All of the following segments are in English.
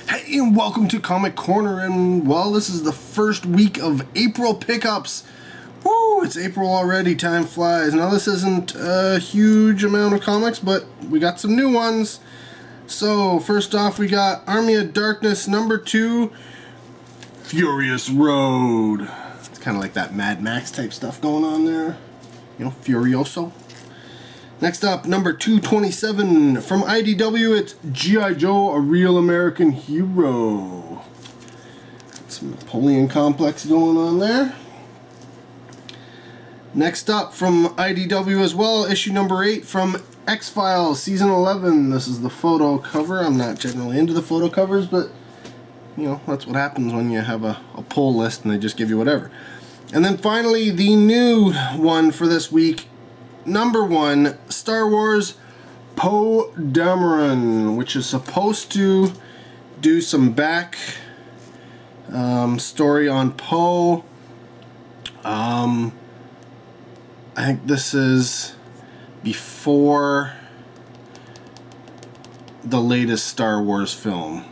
Hey, and welcome to Comic Corner, and well, this is the first week of April pickups. Woo, it's April already, time flies. Now this isn't a huge amount of comics, but we got some new ones. So, first off, we got Army of Darkness #2, Furious Road. It's kind of like that Mad Max type stuff going on there. You know, Furioso. Next up, number 227 from IDW, it's G.I. Joe, A Real American Hero. Some Napoleon complex going on there. Next up, from IDW as well, issue number 8 from X-Files, season 11. This is the photo cover. I'm not generally into the photo covers, but, you know, that's what happens when you have a pull list and they just give you whatever. And then finally, the new one for this week, number 1, Star Wars Poe Dameron, which is supposed to do some back story on Poe. I think this is before the latest Star Wars film.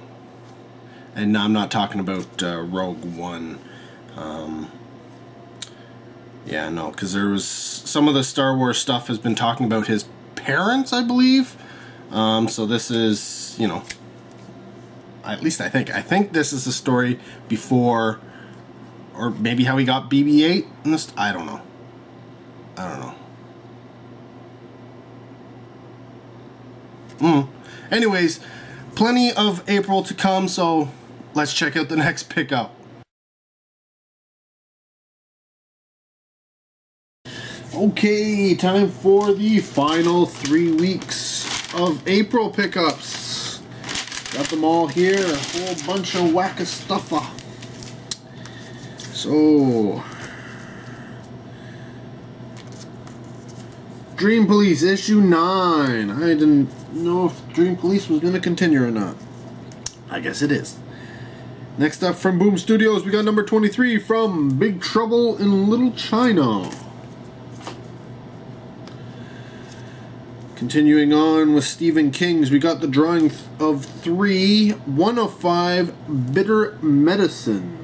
And I'm not talking about Rogue One. Yeah, no, because there was some of the Star Wars stuff has been talking about his parents, I believe. So this is, you know, at least I think this is the story before, or maybe how he got BB-8 in this. I don't know. Anyways, plenty of April to come, so let's check out the next pickup. Okay, time for the final 3 weeks of April pickups. Got them all here, a whole bunch of wacka stuffa. So, Dream Police issue 9. I didn't know if Dream Police was going to continue or not. I guess it is. Next up from Boom Studios, we got number 23 from Big Trouble in Little China. Continuing on with Stephen King's, we got the drawing of 3, 1 of 5, Bitter Medicine.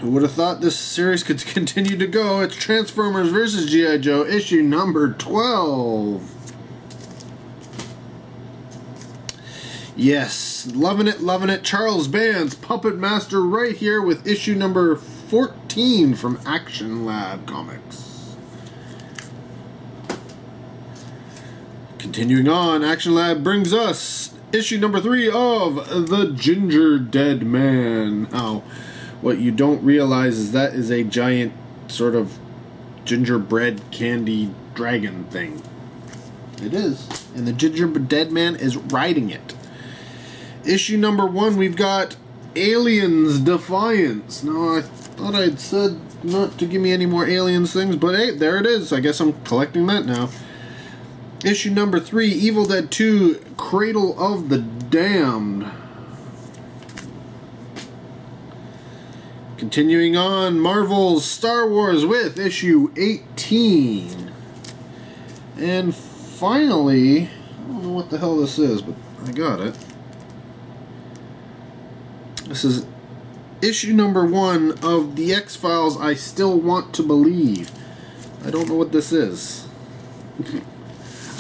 Who would have thought this series could continue to go? It's Transformers vs. G.I. Joe, issue number 12. Yes, loving it. Charles Band's Puppet Master right here with issue number 14 from Action Lab Comics. Continuing on, Action Lab brings us issue number 3 of The Ginger Dead Man. Now, what you don't realize is that is a giant sort of gingerbread candy dragon thing. It is. And the Ginger Dead Man is riding it. Issue number 1, we've got Aliens Defiance. Now, I thought I'd said not to give me any more Aliens things, but hey, there it is. I guess I'm collecting that now. Issue number 3, Evil Dead 2, Cradle of the Damned. Continuing on, Marvel's Star Wars with issue 18. And finally, I don't know what the hell this is, but I got it. This is issue number 1 of The X-Files I Still Want to Believe. I don't know what this is.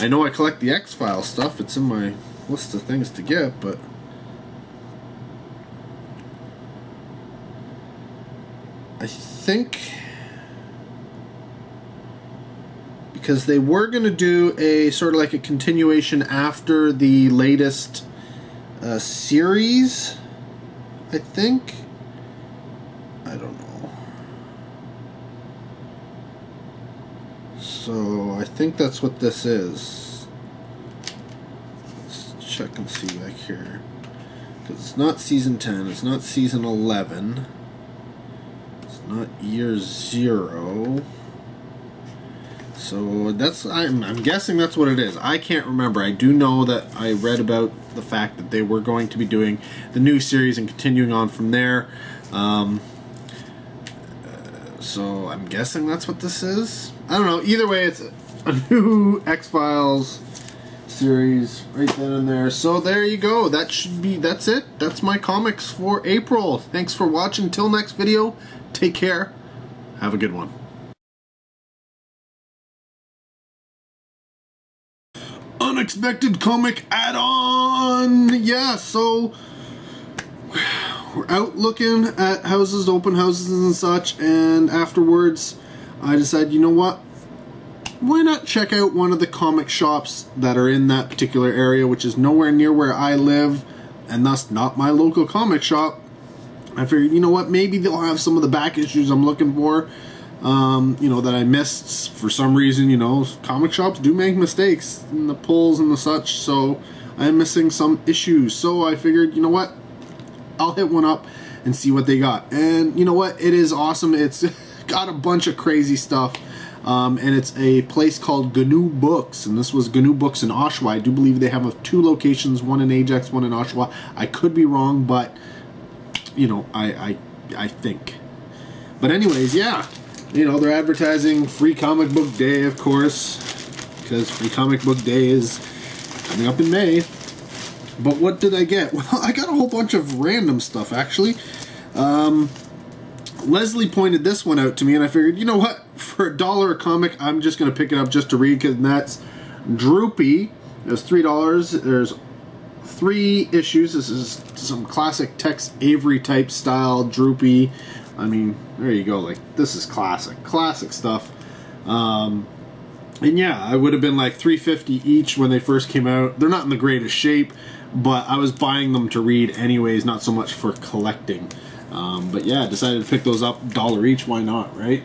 I know I collect the X-Files stuff. It's in my list of things to get, but I think because they were going to do a sort of like a continuation after the latest series, I think. I don't know. So I think that's what this is. Let's check and see back here. Because it's not season 10, it's not season 11. It's not year 0. So that's, I'm guessing that's what it is. I can't remember. I do know that I read about the fact that they were going to be doing the new series and continuing on from there. So I'm guessing that's what this is. I don't know. Either way, it's a new X-Files series right then and there. So there you go. That's it. That's my comics for April. Thanks for watching. Till next video, take care. Have a good one. Unexpected comic add-on. Yeah, so we're out looking at houses, open houses and such, and afterwards I decided, you know what, why not check out one of the comic shops that are in that particular area, which is nowhere near where I live, and thus not my local comic shop. I figured, you know what, maybe they'll have some of the back issues I'm looking for, you know, that I missed for some reason. You know, comic shops do make mistakes in the pulls and the such, so I'm missing some issues. So I figured, you know what, I'll hit one up and see what they got. And you know what, it is awesome. It's got a bunch of crazy stuff. And it's a place called GNU Books, and this was GNU Books in Oshawa. I do believe they have 2 locations, one in Ajax, one in Oshawa. I could be wrong, but you know, I think. But anyways, yeah, you know, they're advertising Free Comic Book Day, of course, because Free Comic Book Day is coming up in May. But what did I get? Well, I got a whole bunch of random stuff, actually. Leslie pointed this one out to me, and I figured, you know what? For $1 a comic, I'm just going to pick it up just to read, because that's Droopy. It was $3. There's 3 issues. This is some classic Tex Avery type style Droopy. I mean, there you go. Like, this is classic stuff. And yeah, I would have been like $3.50 each when they first came out. They're not in the greatest shape, but I was buying them to read anyways, not so much for collecting. But yeah, I decided to pick those up, $1 each. Why not, right?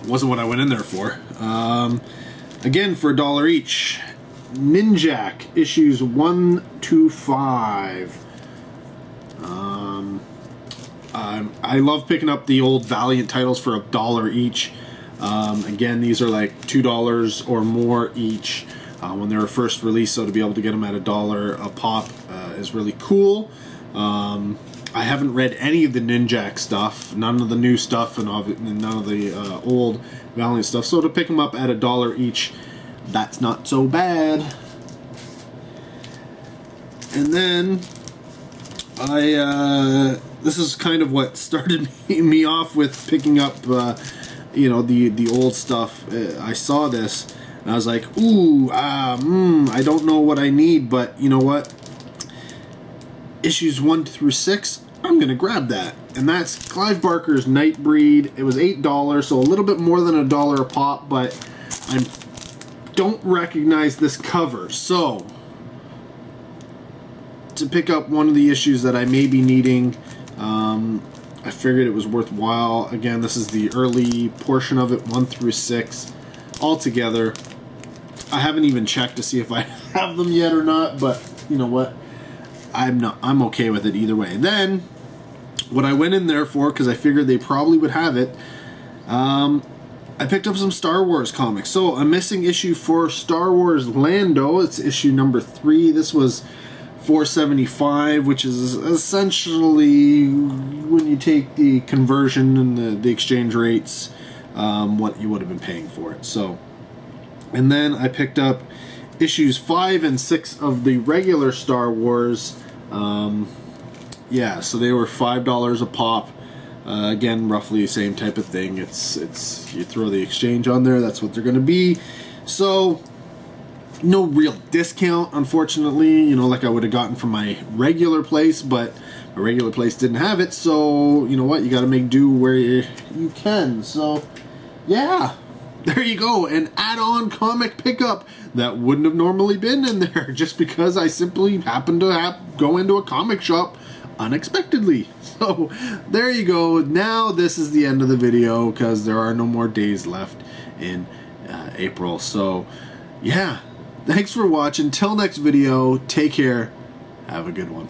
Wasn't what I went in there for. Again, for $1 each, Ninjak issues 1 to 5. I love picking up the old Valiant titles for $1 each. Again, these are like $2 or more each when they were first released, so to be able to get them at $1 a pop is really cool. I haven't read any of the Ninjak stuff, none of the new stuff, and none of the old Valiant stuff, so to pick them up at $1 each, that's not so bad. And then this is kind of what started me off with picking up you know, the old stuff. I saw this and I was like, ooh, I don't know what I need, but you know what, issues 1 through 6, I'm gonna grab that. And that's Clive Barker's Nightbreed. It was $8, so a little bit more than $1 a pop, but I don't recognize this cover, so to pick up one of the issues that I may be needing, I figured it was worthwhile. Again, this is the early portion of it, 1 through 6 all together. I haven't even checked to see if I have them yet or not, but you know what, I'm okay with it either way. Then what I went in there for, because I figured they probably would have it, I picked up some Star Wars comics. So a missing issue for Star Wars Lando. It's issue number 3. This was $4.75, which is essentially, when you take the conversion and the exchange rates, what you would have been paying for it. So, and then I picked up issues 5 and 6 of the regular Star Wars. Yeah, so they were $5 a pop. Again, roughly the same type of thing. It's you throw the exchange on there, that's what they're going to be. So no real discount, unfortunately, you know, like I would have gotten from my regular place, but my regular place didn't have it, so you know what, you got to make do where you can. So yeah, there you go, an add-on comic pickup that wouldn't have normally been in there, just because I simply happened to go into a comic shop unexpectedly. So there you go. Now this is the end of the video, because there are no more days left in April. So yeah, thanks for watching. Till next video, take care, have a good one.